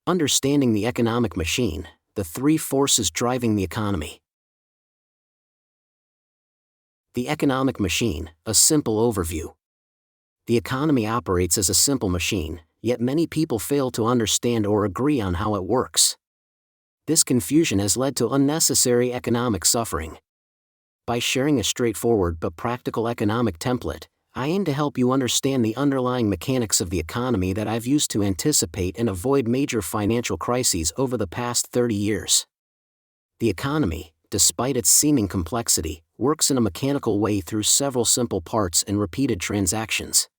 Understanding the economic machine, the three forces driving the economy. The economic machine, a simple overview. The economy operates as a simple machine, yet many people fail to understand or agree on how it works. This confusion has led to unnecessary economic suffering. By sharing a straightforward but practical economic template, I aim to help you understand the underlying mechanics of the economy that I've used to anticipate and avoid major financial crises over the past 30 years. The economy, despite its seeming complexity, works in a mechanical way through several simple parts and repeated transactions.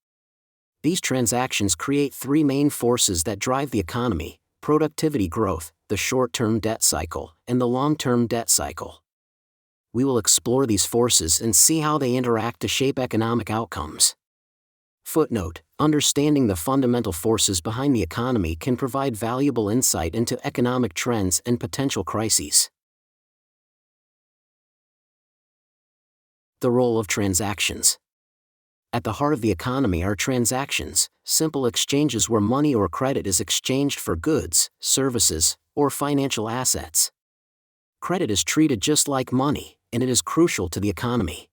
These transactions create three main forces that drive the economy: productivity growth, the short-term debt cycle, and the long-term debt cycle. We will explore these forces and see how they interact to shape economic outcomes. Footnote: understanding the fundamental forces behind the economy can provide valuable insight into economic trends and potential crises. The role of transactions. At the heart of the economy are transactions, simple exchanges where money or credit is exchanged for goods, services, or financial assets. Credit is treated just like money, and it is crucial to the economy.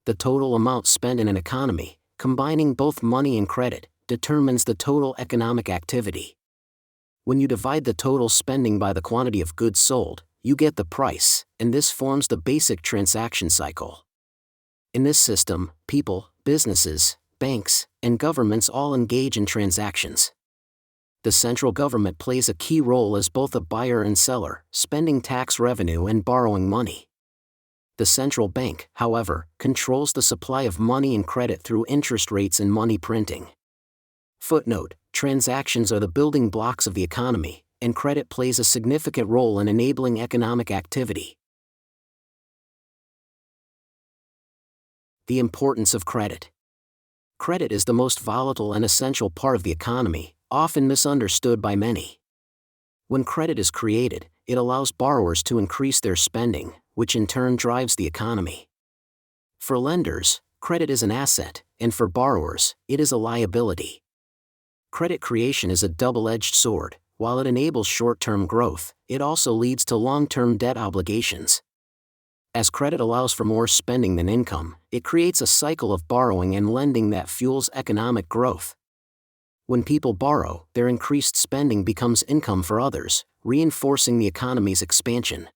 The total amount spent in an economy, combining both money and credit, determines the total economic activity. When you divide the total spending by the quantity of goods sold, you get the price, and this forms the basic transaction cycle. In this system, people, businesses, banks, and governments all engage in transactions. The central government plays a key role as both a buyer and seller, spending tax revenue and borrowing money. The central bank, however, controls the supply of money and credit through interest rates and money printing. Footnote: transactions are the building blocks of the economy, and credit plays a significant role in enabling economic activity. The importance of credit. Credit is the most volatile and essential part of the economy, often misunderstood by many. When credit is created, it allows borrowers to increase their spending, which in turn drives the economy. For lenders, credit is an asset, and for borrowers, it is a liability. Credit creation is a double-edged sword. While it enables short-term growth, it also leads to long-term debt obligations. As credit allows for more spending than income, it creates a cycle of borrowing and lending that fuels economic growth. When people borrow, their increased spending becomes income for others, reinforcing the economy's expansion.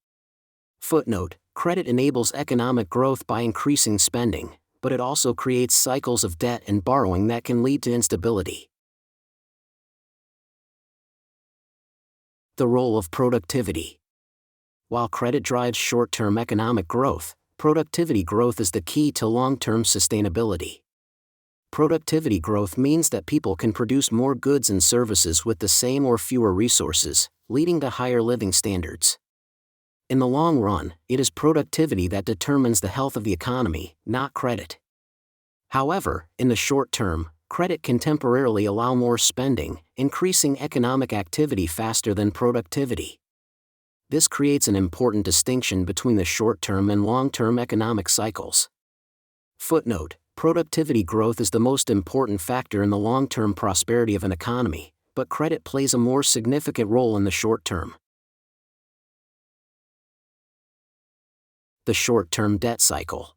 Footnote: credit enables economic growth by increasing spending, but it also creates cycles of debt and borrowing that can lead to instability. The role of productivity. While credit drives short-term economic growth, productivity growth is the key to long-term sustainability. Productivity growth means that people can produce more goods and services with the same or fewer resources, leading to higher living standards. In the long run, it is productivity that determines the health of the economy, not credit. However, in the short term, credit can temporarily allow more spending, increasing economic activity faster than productivity. This creates an important distinction between the short-term and long-term economic cycles. Footnote: productivity growth is the most important factor in the long-term prosperity of an economy, but credit plays a more significant role in the short term. The short-term debt cycle.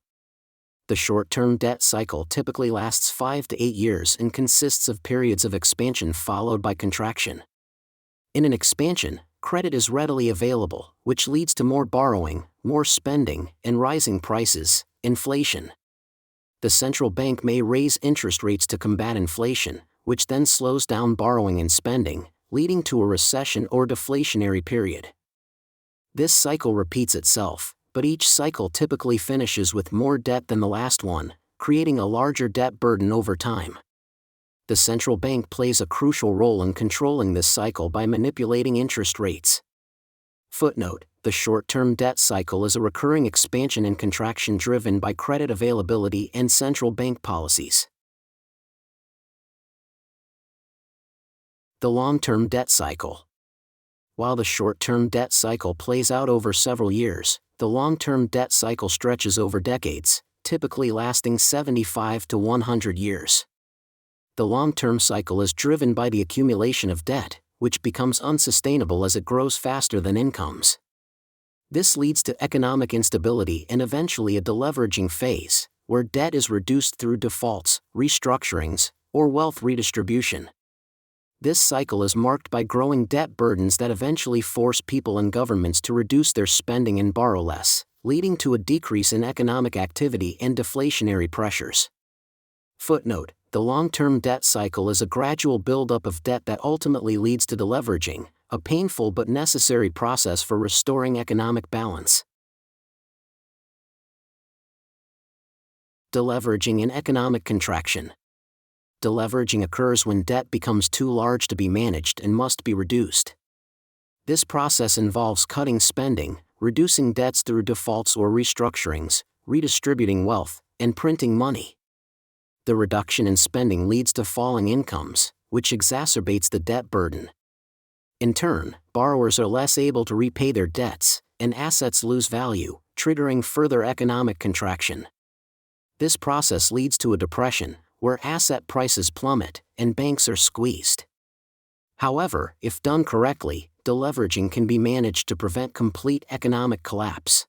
The short-term debt cycle typically lasts 5 to 8 years and consists of periods of expansion followed by contraction. In an expansion, credit is readily available, which leads to more borrowing, more spending, and rising prices, inflation. The central bank may raise interest rates to combat inflation, which then slows down borrowing and spending, leading to a recession or deflationary period. This cycle repeats itself, but each cycle typically finishes with more debt than the last one, creating a larger debt burden over time. The central bank plays a crucial role in controlling this cycle by manipulating interest rates. Footnote: the short-term debt cycle is a recurring expansion and contraction driven by credit availability and central bank policies. The long-term debt cycle. While the short-term debt cycle plays out over several years, the long-term debt cycle stretches over decades, typically lasting 75 to 100 years. The long-term cycle is driven by the accumulation of debt, which becomes unsustainable as it grows faster than incomes. This leads to economic instability and eventually a deleveraging phase, where debt is reduced through defaults, restructurings, or wealth redistribution. This cycle is marked by growing debt burdens that eventually force people and governments to reduce their spending and borrow less, leading to a decrease in economic activity and deflationary pressures. Footnote: the long-term debt cycle is a gradual buildup of debt that ultimately leads to deleveraging, a painful but necessary process for restoring economic balance. Deleveraging and economic contraction. Deleveraging occurs when debt becomes too large to be managed and must be reduced. This process involves cutting spending, reducing debts through defaults or restructurings, redistributing wealth, and printing money. The reduction in spending leads to falling incomes, which exacerbates the debt burden. In turn, borrowers are less able to repay their debts, and assets lose value, triggering further economic contraction. This process leads to a depression, where asset prices plummet and banks are squeezed. However, if done correctly, deleveraging can be managed to prevent complete economic collapse.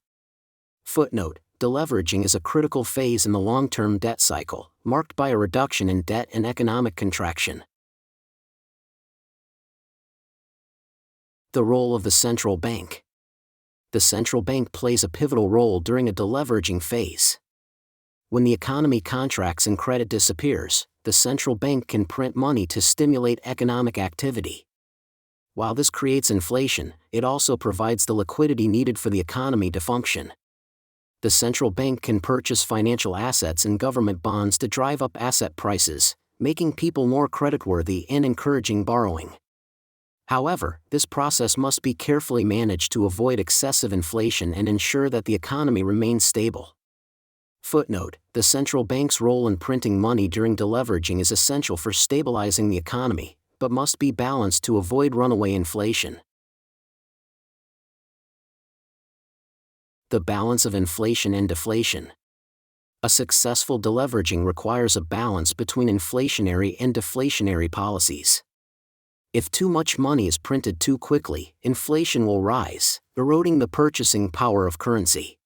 Footnote: deleveraging is a critical phase in the long-term debt cycle, marked by a reduction in debt and economic contraction. The role of the central bank. The central bank plays a pivotal role during a deleveraging phase. When the economy contracts and credit disappears, the central bank can print money to stimulate economic activity. While this creates inflation, it also provides the liquidity needed for the economy to function. The central bank can purchase financial assets and government bonds to drive up asset prices, making people more creditworthy and encouraging borrowing. However, this process must be carefully managed to avoid excessive inflation and ensure that the economy remains stable. Footnote: the central bank's role in printing money during deleveraging is essential for stabilizing the economy, but must be balanced to avoid runaway inflation. The balance of inflation and deflation. A successful deleveraging requires a balance between inflationary and deflationary policies. If too much money is printed too quickly, inflation will rise, eroding the purchasing power of currency.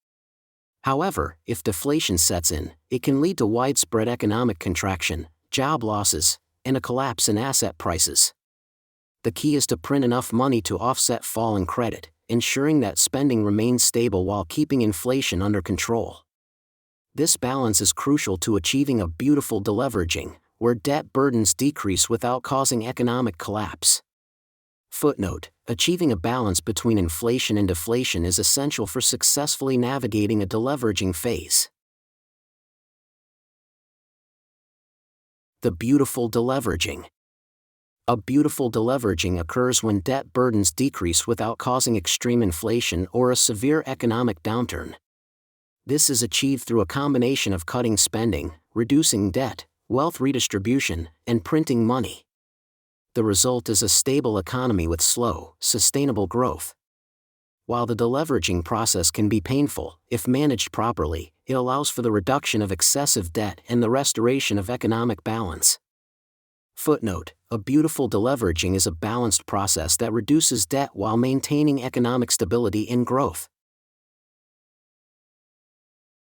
However, if deflation sets in, it can lead to widespread economic contraction, job losses, and a collapse in asset prices. The key is to print enough money to offset falling credit, ensuring that spending remains stable while keeping inflation under control. This balance is crucial to achieving a beautiful deleveraging, where debt burdens decrease without causing economic collapse. Footnote: achieving a balance between inflation and deflation is essential for successfully navigating a deleveraging phase. The beautiful deleveraging. A beautiful deleveraging occurs when debt burdens decrease without causing extreme inflation or a severe economic downturn. This is achieved through a combination of cutting spending, reducing debt, wealth redistribution, and printing money. The result is a stable economy with slow, sustainable growth. While the deleveraging process can be painful, if managed properly, it allows for the reduction of excessive debt and the restoration of economic balance. Footnote: a beautiful deleveraging is a balanced process that reduces debt while maintaining economic stability and growth.